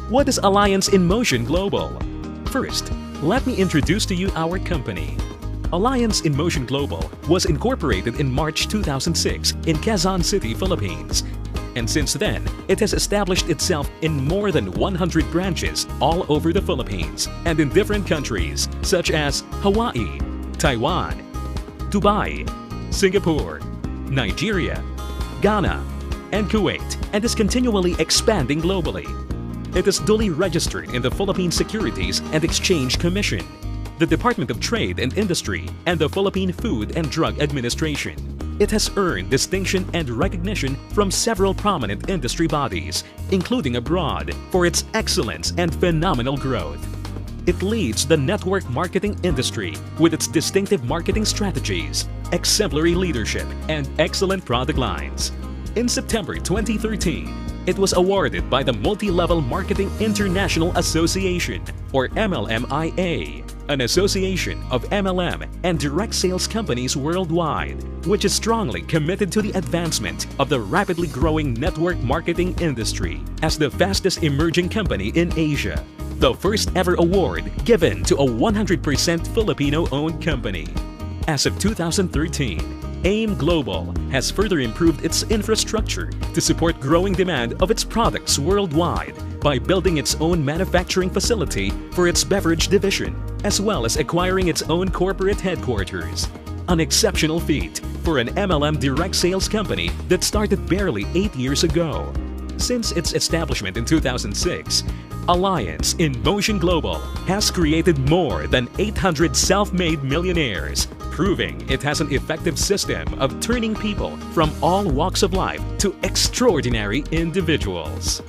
What is Alliance in Motion Global? First, let me introduce to you our company. Alliance in Motion Global was incorporated in March 2006 in Quezon City, Philippines. And since then, it has established itself in more than 100 branches all over the Philippines and in different countries such as Hawaii, Taiwan, Dubai, Singapore, Nigeria, Ghana, and Kuwait, and is continually expanding globally. It is duly registered in the Philippine Securities and Exchange Commission, the Department of Trade and Industry, and the Philippine Food and Drug Administration. It has earned distinction and recognition from several prominent industry bodies, including abroad, for its excellence and phenomenal growth. It leads the network marketing industry with its distinctive marketing strategies, exemplary leadership, and excellent product lines. In September 2013, it was awarded by the Multi-Level Marketing International Association, or MLMIA, an association of MLM and direct sales companies worldwide, which is strongly committed to the advancement of the rapidly growing network marketing industry as the fastest emerging company in Asia. The first ever award given to a 100% Filipino-owned company. As of 2013, AIM Global has further improved its infrastructure to support growing demand of its products worldwide by building its own manufacturing facility for its beverage division, as well as acquiring its own corporate headquarters. An exceptional feat for an MLM direct sales company that started barely 8 years ago. Since its establishment in 2006, Alliance in Motion Global has created more than 800 self-made millionaires, proving it has an effective system of turning people from all walks of life to extraordinary individuals.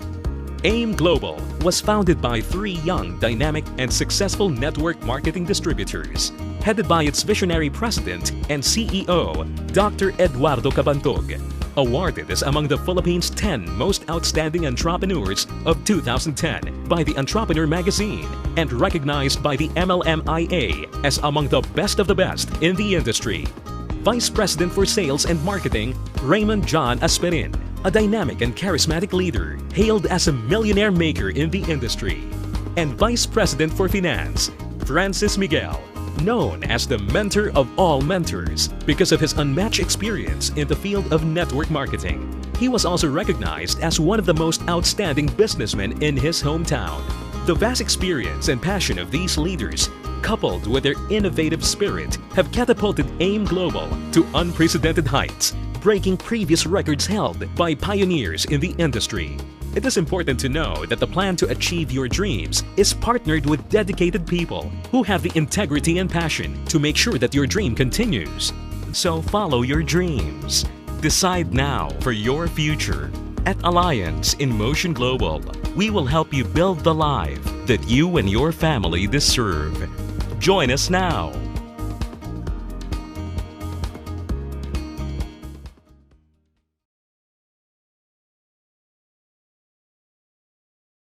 AIM Global was founded by 3 young, dynamic, and successful network marketing distributors, headed by its visionary president and CEO, Dr. Eduardo Cabantog, awarded as among the Philippines' 10 most outstanding entrepreneurs of 2010 by the Entrepreneur magazine and recognized by the MLMIA as among the best of the best in the industry. Vice President for Sales and Marketing, Raymond John Asperin, a dynamic and charismatic leader hailed as a millionaire maker in the industry. And Vice President for Finance, Francis Miguel, known as the mentor of all mentors because of his unmatched experience in the field of network marketing. He was also recognized as one of the most outstanding businessmen in his hometown. The vast experience and passion of these leaders, coupled with their innovative spirit, have catapulted AIM Global to unprecedented heights, breaking previous records held by pioneers in the industry. It is important to know that the plan to achieve your dreams is partnered with dedicated people who have the integrity and passion to make sure that your dream continues. So follow your dreams. Decide now for your future. At Alliance in Motion Global, we will help you build the life that you and your family deserve. Join us now.